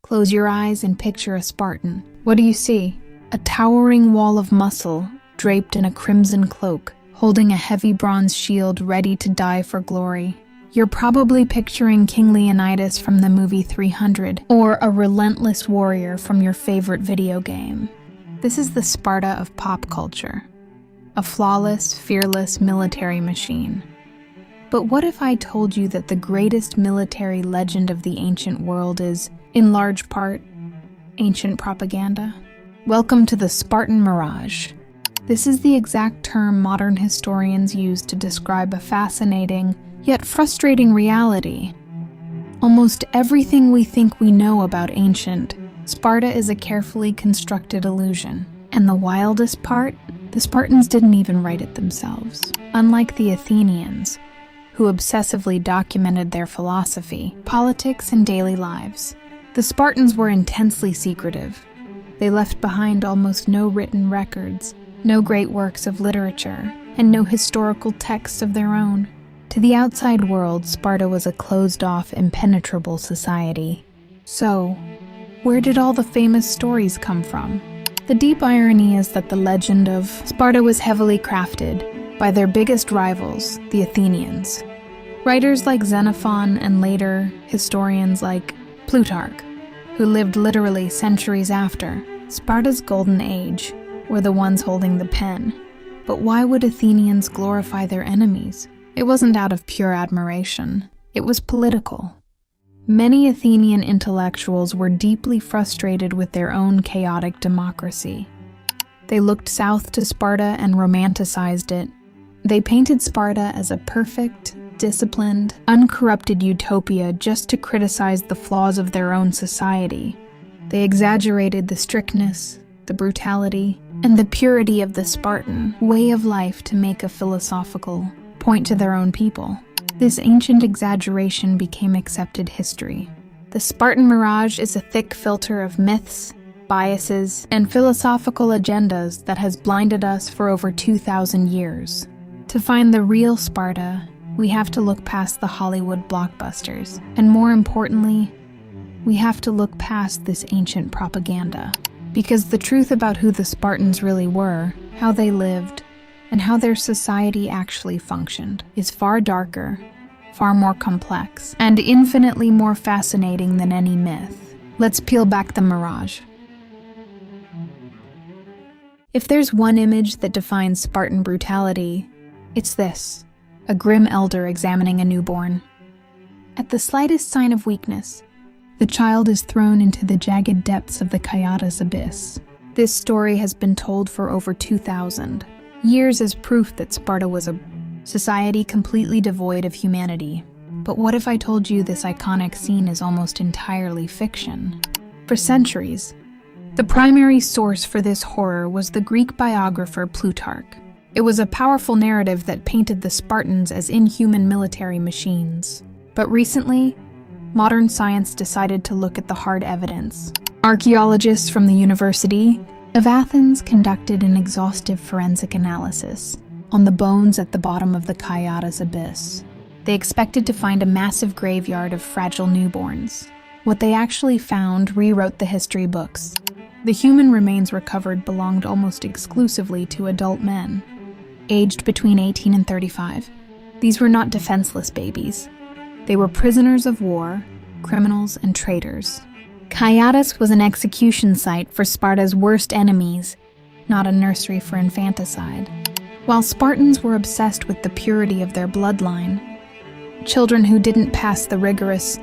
Close your eyes and picture a Spartan. What do you see? A towering wall of muscle, draped in a crimson cloak, holding a heavy bronze shield ready to die for glory. You're probably picturing King Leonidas from the movie 300, or a relentless warrior from your favorite video game. This is the Sparta of pop culture. A flawless, fearless military machine. But what if I told you that the greatest military legend of the ancient world is, in large part, ancient propaganda? Welcome to the Spartan Mirage. This is the exact term modern historians use to describe a fascinating, yet frustrating reality. Almost everything we think we know about ancient Sparta is a carefully constructed illusion. And the wildest part? The Spartans didn't even write it themselves. Unlike the Athenians, who obsessively documented their philosophy, politics, and daily lives, the Spartans were intensely secretive. They left behind almost no written records, no great works of literature, and no historical texts of their own. To the outside world, Sparta was a closed-off, impenetrable society. So, where did all the famous stories come from? The deep irony is that the legend of Sparta was heavily crafted by their biggest rivals, the Athenians. Writers like Xenophon and later historians like Plutarch, who lived literally centuries after Sparta's golden age, were the ones holding the pen. But why would Athenians glorify their enemies? It wasn't out of pure admiration. It was political. Many Athenian intellectuals were deeply frustrated with their own chaotic democracy. They looked south to Sparta and romanticized it. They painted Sparta as a perfect, disciplined, uncorrupted utopia just to criticize the flaws of their own society. They exaggerated the strictness, the brutality, and the purity of the Spartan way of life to make a philosophical point to their own people. This ancient exaggeration became accepted history. The Spartan Mirage is a thick filter of myths, biases, and philosophical agendas that has blinded us for over 2,000 years. To find the real Sparta, we have to look past the Hollywood blockbusters. And more importantly, we have to look past this ancient propaganda. Because the truth about who the Spartans really were, how they lived, and how their society actually functioned is far darker, far more complex, and infinitely more fascinating than any myth. Let's peel back the mirage. If there's one image that defines Spartan brutality, it's this: a grim elder examining a newborn. At the slightest sign of weakness, the child is thrown into the jagged depths of the Kaiatas abyss. This story has been told for over 2,000 years as proof that Sparta was a society completely devoid of humanity. But what if I told you this iconic scene is almost entirely fiction? For centuries, the primary source for this horror was the Greek biographer Plutarch. It was a powerful narrative that painted the Spartans as inhuman military machines. But recently, modern science decided to look at the hard evidence. Archaeologists from the University of Athens conducted an exhaustive forensic analysis on the bones at the bottom of the Kaiatas abyss. They expected to find a massive graveyard of fragile newborns. What they actually found rewrote the history books. The human remains recovered belonged almost exclusively to adult men, aged between 18 and 35. These were not defenseless babies. They were prisoners of war, criminals, and traitors. Kaiatas was an execution site for Sparta's worst enemies, not a nursery for infanticide. While Spartans were obsessed with the purity of their bloodline, children who didn't pass the rigorous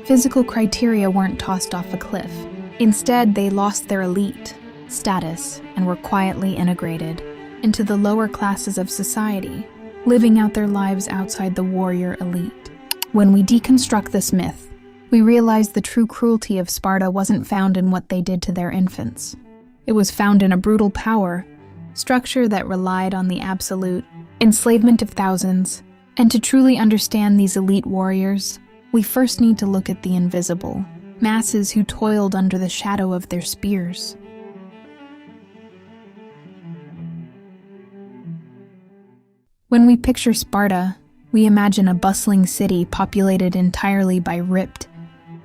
physical criteria weren't tossed off a cliff. Instead, they lost their elite status and were quietly integrated into the lower classes of society, living out their lives outside the warrior elite. When we deconstruct this myth, we realize the true cruelty of Sparta wasn't found in what they did to their infants. It was found in a brutal power structure that relied on the absolute enslavement of thousands. And to truly understand these elite warriors, we first need to look at the invisible, masses who toiled under the shadow of their spears. When we picture Sparta, we imagine a bustling city populated entirely by ripped,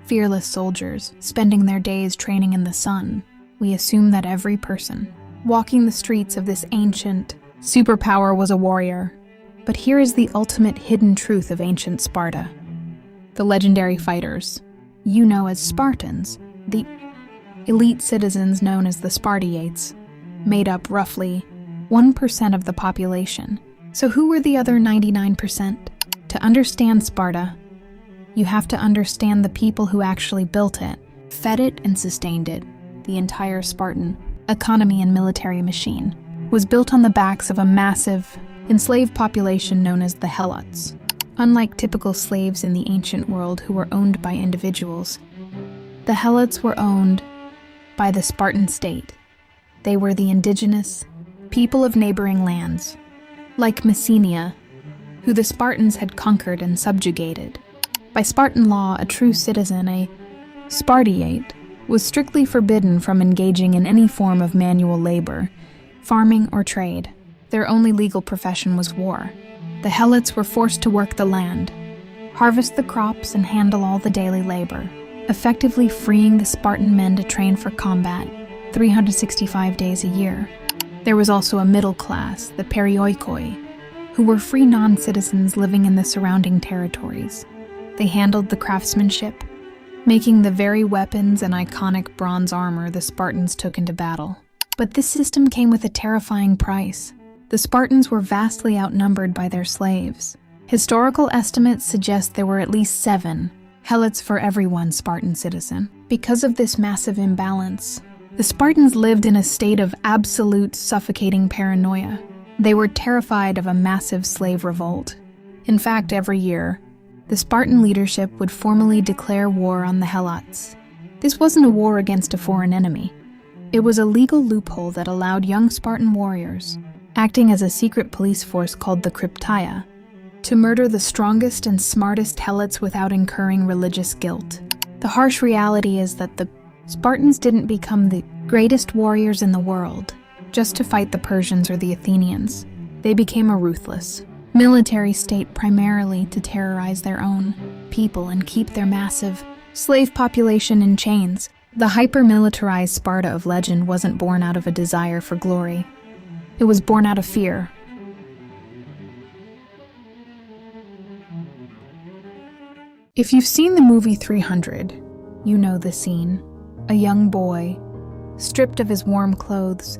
fearless soldiers, spending their days training in the sun. We assume that every person walking the streets of this ancient superpower was a warrior. But here is the ultimate hidden truth of ancient Sparta. The legendary fighters, you know as Spartans, the elite citizens known as the Spartiates, made up roughly 1% of the population. So who were the other 99%? To understand Sparta, you have to understand the people who actually built it, fed it, and sustained it. The entire Spartan economy and military machine was built on the backs of a massive, enslaved population known as the Helots. Unlike typical slaves in the ancient world who were owned by individuals, the Helots were owned by the Spartan state. They were the indigenous people of neighboring lands, like Messenia, who the Spartans had conquered and subjugated. By Spartan law, a true citizen, a Spartiate, was strictly forbidden from engaging in any form of manual labor, farming, or trade. Their only legal profession was war. The Helots were forced to work the land, harvest the crops, and handle all the daily labor, effectively freeing the Spartan men to train for combat 365 days a year. There was also a middle class, the perioikoi, who were free non-citizens living in the surrounding territories. They handled the craftsmanship, making the very weapons and iconic bronze armor the Spartans took into battle. But this system came with a terrifying price. The Spartans were vastly outnumbered by their slaves. Historical estimates suggest there were at least 7 Helots for every one Spartan citizen. Because of this massive imbalance, the Spartans lived in a state of absolute suffocating paranoia. They were terrified of a massive slave revolt. In fact, every year, the Spartan leadership would formally declare war on the Helots. This wasn't a war against a foreign enemy. It was a legal loophole that allowed young Spartan warriors, acting as a secret police force called the Krypteia, to murder the strongest and smartest Helots without incurring religious guilt. The harsh reality is that the Spartans didn't become the greatest warriors in the world just to fight the Persians or the Athenians. They became a ruthless military state primarily to terrorize their own people and keep their massive slave population in chains. The hyper-militarized Sparta of legend wasn't born out of a desire for glory. It was born out of fear. If you've seen the movie 300, you know the scene. A young boy, stripped of his warm clothes,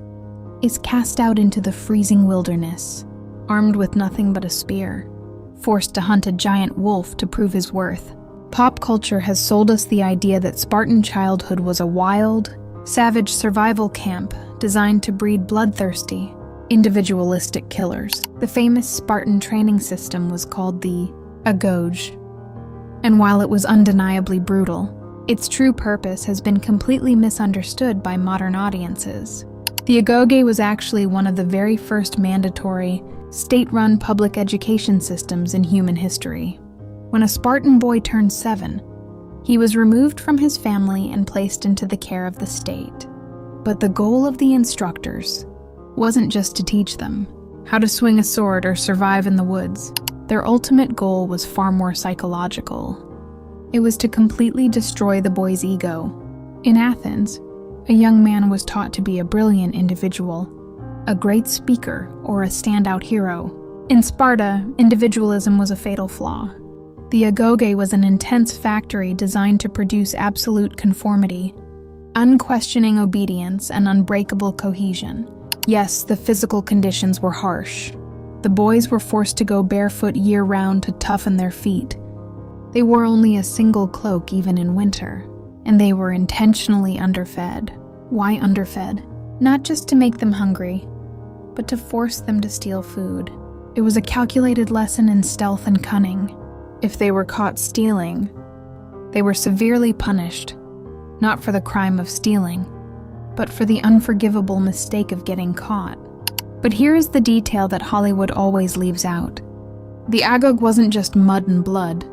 is cast out into the freezing wilderness, armed with nothing but a spear, forced to hunt a giant wolf to prove his worth. Pop culture has sold us the idea that Spartan childhood was a wild, savage survival camp designed to breed bloodthirsty, individualistic killers. The famous Spartan training system was called the Agoge, and while it was undeniably brutal, its true purpose has been completely misunderstood by modern audiences. The Agoge was actually one of the very first mandatory, state-run public education systems in human history. When a Spartan boy turned 7, he was removed from his family and placed into the care of the state. But the goal of the instructors wasn't just to teach them how to swing a sword or survive in the woods. Their ultimate goal was far more psychological. It was to completely destroy the boy's ego. In Athens, a young man was taught to be a brilliant individual, a great speaker, or a standout hero. In Sparta, individualism was a fatal flaw. The Agoge was an intense factory designed to produce absolute conformity, unquestioning obedience, and unbreakable cohesion. Yes, the physical conditions were harsh. The boys were forced to go barefoot year-round to toughen their feet. They wore only a single cloak even in winter, and they were intentionally underfed. Why underfed? Not just to make them hungry, but to force them to steal food. It was a calculated lesson in stealth and cunning. If they were caught stealing, they were severely punished, not for the crime of stealing, but for the unforgivable mistake of getting caught. But here is the detail that Hollywood always leaves out. The Agoge wasn't just mud and blood.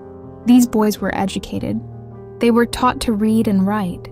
These boys were educated. They were taught to read and write.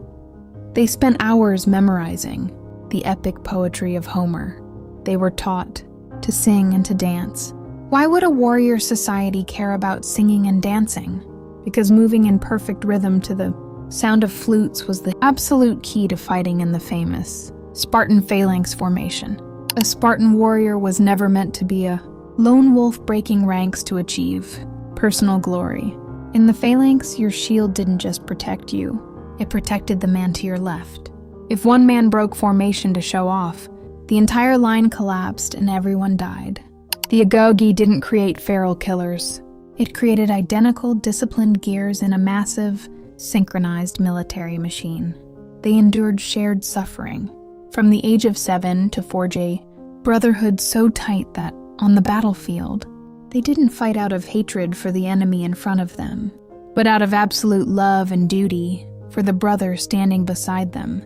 They spent hours memorizing the epic poetry of Homer. They were taught to sing and to dance. Why would a warrior society care about singing and dancing? Because moving in perfect rhythm to the Sound of flutes was the absolute key to fighting in the famous Spartan phalanx formation. A Spartan warrior was never meant to be a lone wolf breaking ranks to achieve personal glory. In the phalanx, your shield didn't just protect you, it protected the man to your left. If one man broke formation to show off, the entire line collapsed and everyone died. The Agoge didn't create feral killers. It created identical, disciplined gears in a massive, synchronized military machine. They endured shared suffering, from the age of 7 to forge a brotherhood so tight that, on the battlefield, they didn't fight out of hatred for the enemy in front of them, but out of absolute love and duty for the brother standing beside them.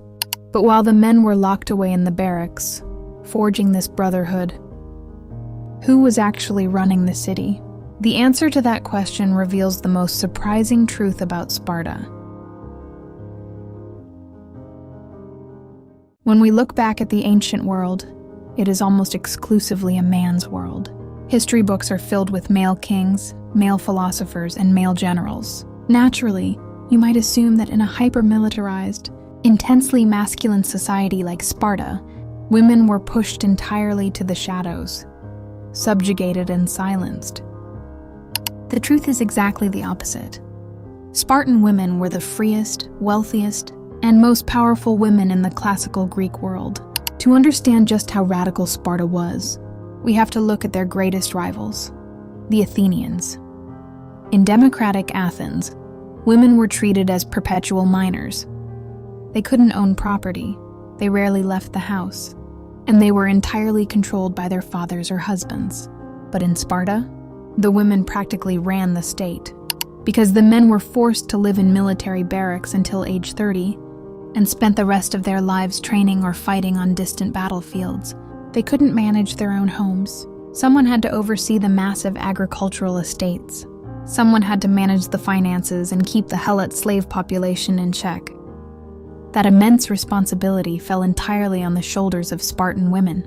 But while the men were locked away in the barracks, forging this brotherhood, who was actually running the city? The answer to that question reveals the most surprising truth about Sparta. When we look back at the ancient world, it is almost exclusively a man's world. History books are filled with male kings, male philosophers, and male generals. Naturally, you might assume that in a hyper-militarized, intensely masculine society like Sparta, women were pushed entirely to the shadows, subjugated and silenced. The truth is exactly the opposite. Spartan women were the freest, wealthiest, and most powerful women in the classical Greek world. To understand just how radical Sparta was, we have to look at their greatest rivals, the Athenians. In democratic Athens, women were treated as perpetual minors. They couldn't own property, they rarely left the house, and they were entirely controlled by their fathers or husbands. But in Sparta, the women practically ran the state, because the men were forced to live in military barracks until age 30 and spent the rest of their lives training or fighting on distant battlefields. They couldn't manage their own homes. Someone had to oversee the massive agricultural estates. Someone had to manage the finances and keep the Helot slave population in check. That immense responsibility fell entirely on the shoulders of Spartan women.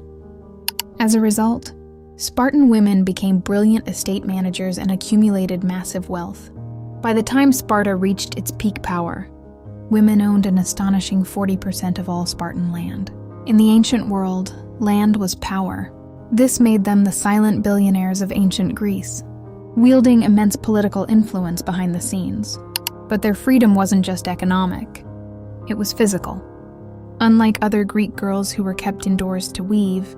As a result, Spartan women became brilliant estate managers and accumulated massive wealth. By the time Sparta reached its peak power, women owned an astonishing 40% of all Spartan land. In the ancient world, land was power. This made them the silent billionaires of ancient Greece, wielding immense political influence behind the scenes. But their freedom wasn't just economic, it was physical. Unlike other Greek girls who were kept indoors to weave,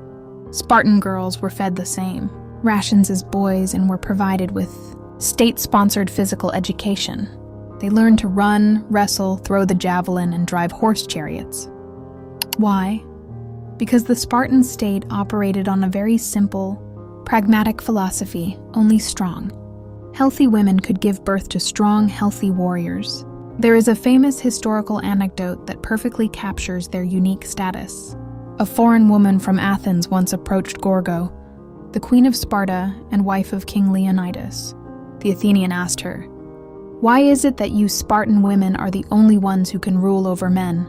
Spartan girls were fed the same rations as boys and were provided with state-sponsored physical education. They learned to run, wrestle, throw the javelin, and drive horse chariots. Why? Because the Spartan state operated on a very simple, pragmatic philosophy: only strong, healthy women could give birth to strong, healthy warriors. There is a famous historical anecdote that perfectly captures their unique status. A foreign woman from Athens once approached Gorgo, the queen of Sparta and wife of King Leonidas. The Athenian asked her, "Why is it that you Spartan women are the only ones who can rule over men?"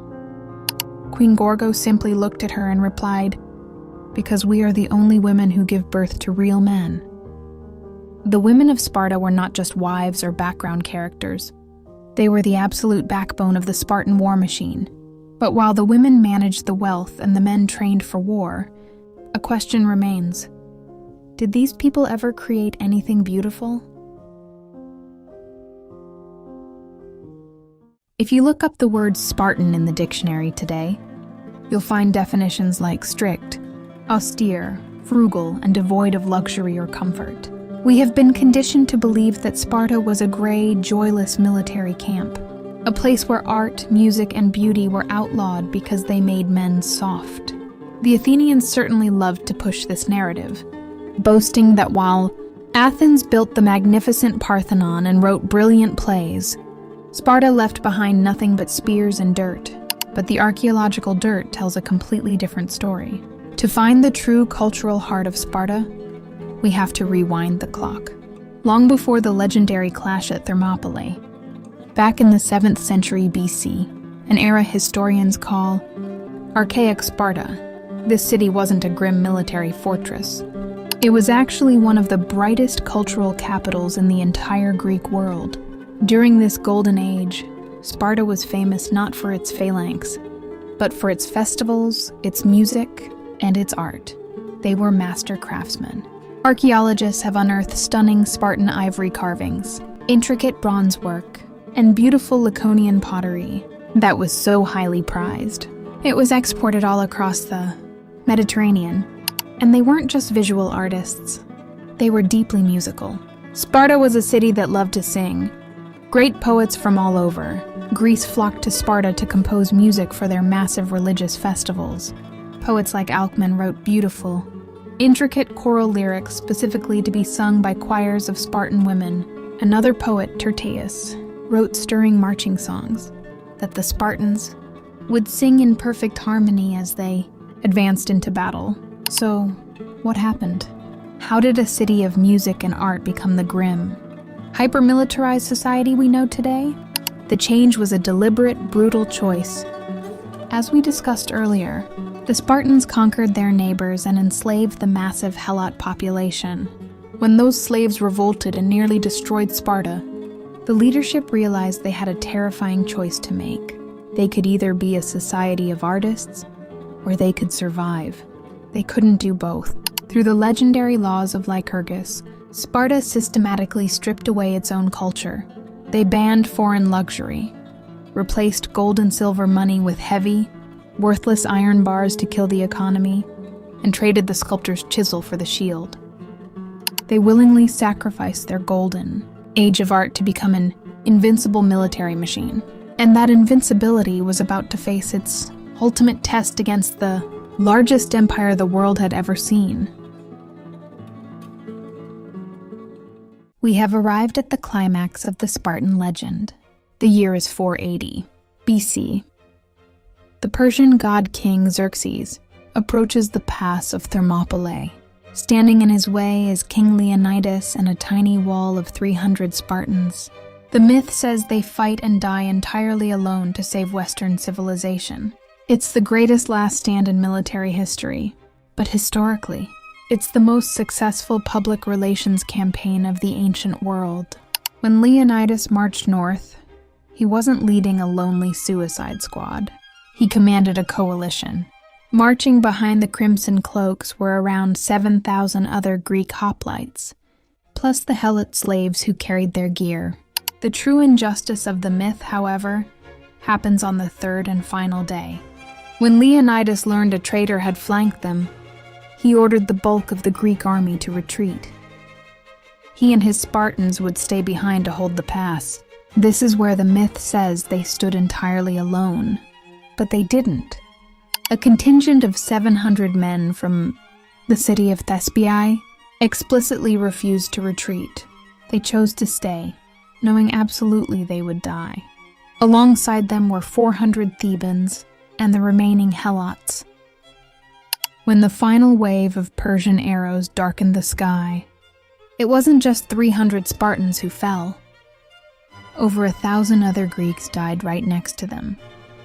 Queen Gorgo simply looked at her and replied, "Because we are the only women who give birth to real men." The women of Sparta were not just wives or background characters. They were the absolute backbone of the Spartan war machine. But while the women managed the wealth and the men trained for war, a question remains. Did these people ever create anything beautiful? If you look up the word Spartan in the dictionary today, you'll find definitions like strict, austere, frugal, and devoid of luxury or comfort. We have been conditioned to believe that Sparta was a gray, joyless military camp, a place where art, music, and beauty were outlawed because they made men soft. The Athenians certainly loved to push this narrative, boasting that while Athens built the magnificent Parthenon and wrote brilliant plays, Sparta left behind nothing but spears and dirt. But the archaeological dirt tells a completely different story. To find the true cultural heart of Sparta, we have to rewind the clock. Long before the legendary clash at Thermopylae, back in the 7th century BC, an era historians call Archaic Sparta, this city wasn't a grim military fortress. It was actually one of the brightest cultural capitals in the entire Greek world. During this golden age, Sparta was famous not for its phalanx, but for its festivals, its music, and its art. They were master craftsmen. Archaeologists have unearthed stunning Spartan ivory carvings, intricate bronze work, and beautiful Laconian pottery that was so highly prized. It was exported all across the Mediterranean, and they weren't just visual artists. They were deeply musical. Sparta was a city that loved to sing. Great poets from all over. Greece flocked to Sparta to compose music for their massive religious festivals. Poets like Alcman wrote beautiful, intricate choral lyrics specifically to be sung by choirs of Spartan women. Another poet, Tyrtaeus, wrote stirring marching songs that the Spartans would sing in perfect harmony as they advanced into battle. So, what happened? How did a city of music and art become the grim, hyper-militarized society we know today? The change was a deliberate, brutal choice. As we discussed earlier, the Spartans conquered their neighbors and enslaved the massive Helot population. When those slaves revolted and nearly destroyed Sparta, the leadership realized they had a terrifying choice to make. They could either be a society of artists, or they could survive. They couldn't do both. Through the legendary laws of Lycurgus, Sparta systematically stripped away its own culture. They banned foreign luxury, replaced gold and silver money with heavy, worthless iron bars to kill the economy, and traded the sculptor's chisel for the shield. They willingly sacrificed their golden age of art to become an invincible military machine. And that invincibility was about to face its ultimate test against the largest empire the world had ever seen. We have arrived at the climax of the Spartan legend. The year is 480 BC. The Persian god-king Xerxes approaches the pass of Thermopylae. Standing in his way is King Leonidas and a tiny wall of 300 Spartans. The myth says they fight and die entirely alone to save Western civilization. It's the greatest last stand in military history, but historically, it's the most successful public relations campaign of the ancient world. When Leonidas marched north, he wasn't leading a lonely suicide squad. He commanded a coalition. Marching behind the crimson cloaks were around 7,000 other Greek hoplites, plus the Helot slaves who carried their gear. The true injustice of the myth, however, happens on the third and final day. When Leonidas learned a traitor had flanked them, he ordered the bulk of the Greek army to retreat. He and his Spartans would stay behind to hold the pass. This is where the myth says they stood entirely alone, but they didn't. A contingent of 700 men from the city of Thespiae explicitly refused to retreat. They chose to stay, knowing absolutely they would die. Alongside them were 400 Thebans and the remaining Helots. When the final wave of Persian arrows darkened the sky, it wasn't just 300 Spartans who fell. Over 1,000 other Greeks died right next to them,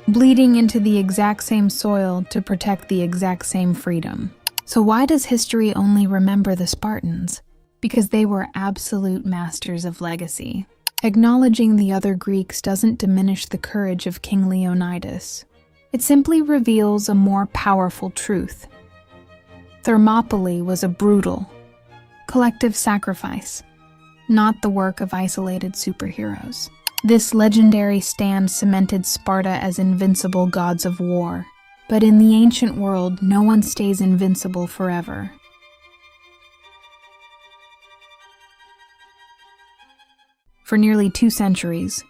bleeding into the exact same soil to protect the exact same freedom. So why does history only remember the Spartans? Because they were absolute masters of legacy. Acknowledging the other Greeks doesn't diminish the courage of King Leonidas. It simply reveals a more powerful truth. Thermopylae was a brutal, collective sacrifice, not the work of isolated superheroes. This legendary stand cemented Sparta as invincible gods of war. But in the ancient world, no one stays invincible forever. For nearly 2 centuries,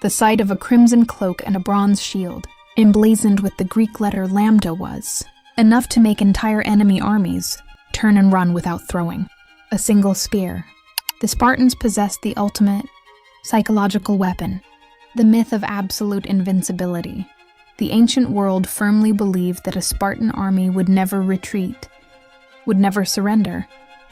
the sight of a crimson cloak and a bronze shield, emblazoned with the Greek letter lambda, was enough to make entire enemy armies turn and run without throwing a single spear. The Spartans possessed the ultimate psychological weapon, the myth of absolute invincibility. The ancient world firmly believed that a Spartan army would never retreat, would never surrender,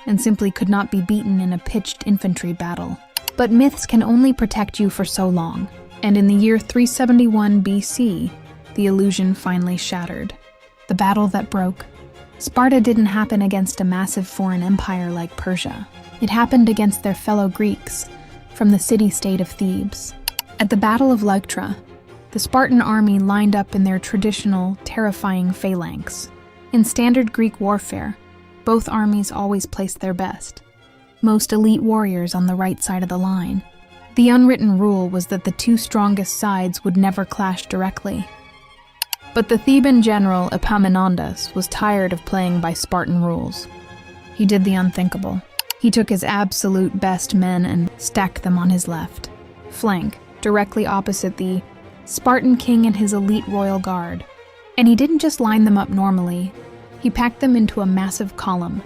and simply could not be beaten in a pitched infantry battle. But myths can only protect you for so long, and in the year 371 BC, the illusion finally shattered. The battle that broke Sparta didn't happen against a massive foreign empire like Persia. It happened against their fellow Greeks from the city-state of Thebes. At the Battle of Leuctra, the Spartan army lined up in their traditional, terrifying phalanx. In standard Greek warfare, both armies always placed their best, most elite warriors on the right side of the line. The unwritten rule was that the two strongest sides would never clash directly. But the Theban general Epaminondas was tired of playing by Spartan rules. He did the unthinkable. He took his absolute best men and stacked them on his left flank, directly opposite the Spartan king and his elite royal guard. And he didn't just line them up normally, he packed them into a massive column,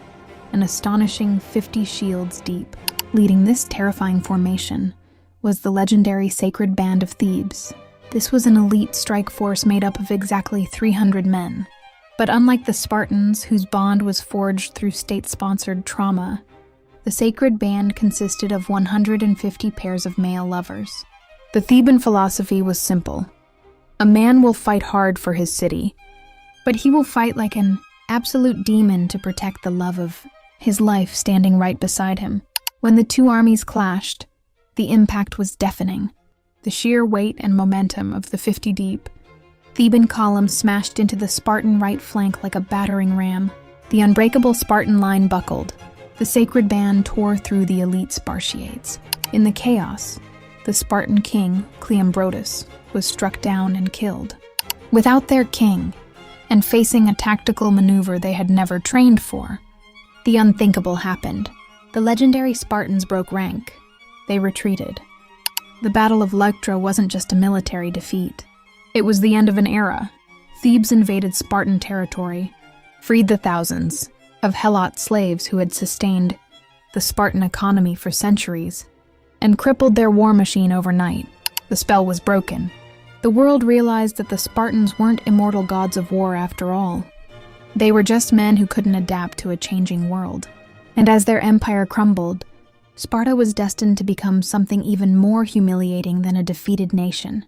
an astonishing 50 shields deep. Leading this terrifying formation was the legendary Sacred Band of Thebes. This was an elite strike force made up of exactly 300 men. But unlike the Spartans, whose bond was forged through state-sponsored trauma, the Sacred Band consisted of 150 pairs of male lovers. The Theban philosophy was simple. A man will fight hard for his city, but he will fight like an absolute demon to protect the love of his life standing right beside him. When the two armies clashed, the impact was deafening. The sheer weight and momentum of the 50 deep Theban column smashed into the Spartan right flank like a battering ram. The unbreakable Spartan line buckled. The Sacred Band tore through the elite Spartiates. In the chaos, the Spartan king, Cleombrotus, was struck down and killed. Without their king, and facing a tactical maneuver they had never trained for, the unthinkable happened. The legendary Spartans broke rank. They retreated. The Battle of Leuctra wasn't just a military defeat. It was the end of an era. Thebes invaded Spartan territory, freed the thousands of Helot slaves who had sustained the Spartan economy for centuries, and crippled their war machine overnight. The spell was broken. The world realized that the Spartans weren't immortal gods of war after all. They were just men who couldn't adapt to a changing world. And as their empire crumbled, Sparta was destined to become something even more humiliating than a defeated nation.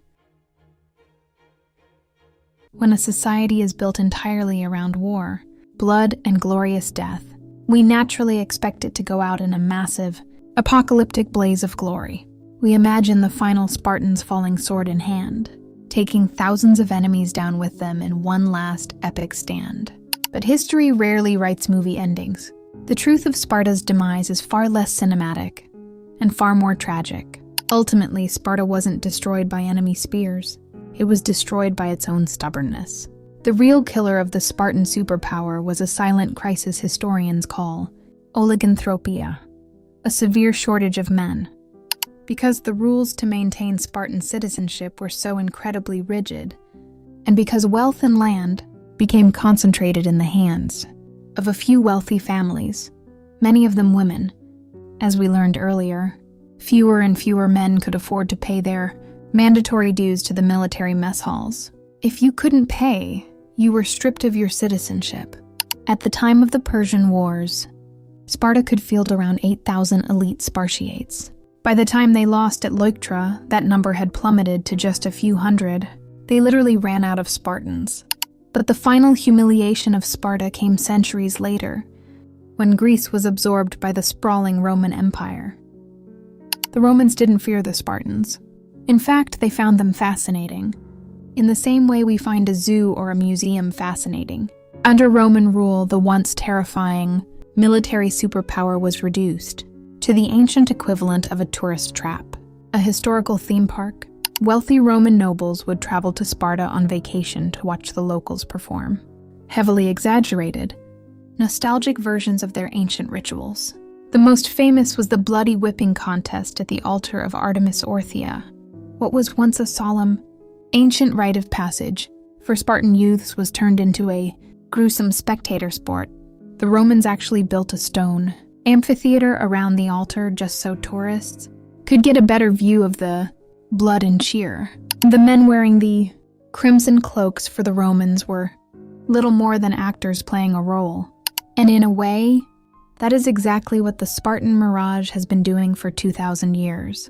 When a society is built entirely around war, blood, and glorious death, we naturally expect it to go out in a massive, apocalyptic blaze of glory. We imagine the final Spartans falling sword in hand, taking thousands of enemies down with them in one last epic stand. But history rarely writes movie endings. The truth of Sparta's demise is far less cinematic and far more tragic. Ultimately, Sparta wasn't destroyed by enemy spears. It was destroyed by its own stubbornness. The real killer of the Spartan superpower was a silent crisis historians call oliganthropia, a severe shortage of men. Because the rules to maintain Spartan citizenship were so incredibly rigid, and because wealth and land became concentrated in the hands of a few wealthy families, many of them women. As we learned earlier, fewer and fewer men could afford to pay their mandatory dues to the military mess halls. If you couldn't pay, you were stripped of your citizenship. At the time of the Persian Wars, Sparta could field around 8,000 elite Spartiates. By the time they lost at Leuctra, that number had plummeted to just a few hundred. They literally ran out of Spartans. But the final humiliation of Sparta came centuries later, when Greece was absorbed by the sprawling Roman Empire. The Romans didn't fear the Spartans. In fact, they found them fascinating, in the same way we find a zoo or a museum fascinating. Under Roman rule, the once terrifying military superpower was reduced to the ancient equivalent of a tourist trap, a historical theme park. Wealthy Roman nobles would travel to Sparta on vacation to watch the locals perform. Heavily exaggerated, nostalgic versions of their ancient rituals. The most famous was the bloody whipping contest at the altar of Artemis Orthia. What was once a solemn, ancient rite of passage for Spartan youths was turned into a gruesome spectator sport. The Romans actually built a stone amphitheater around the altar just so tourists could get a better view of the blood and cheer. The men wearing the crimson cloaks for the Romans were little more than actors playing a role. And in a way, that is exactly what the Spartan Mirage has been doing for 2,000 years.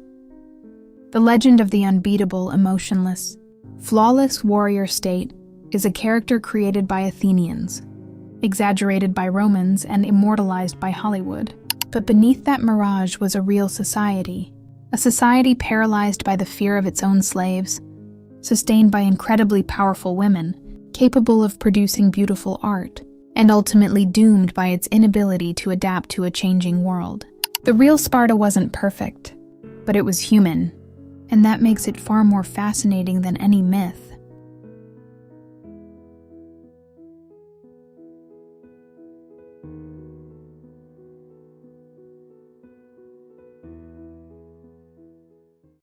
The legend of the unbeatable, emotionless, flawless warrior state is a character created by Athenians, exaggerated by Romans, and immortalized by Hollywood. But beneath that mirage was a real society, A society paralyzed by the fear of its own slaves, sustained by incredibly powerful women, capable of producing beautiful art, and ultimately doomed by its inability to adapt to a changing world. The real Sparta wasn't perfect, but it was human, and that makes it far more fascinating than any myth.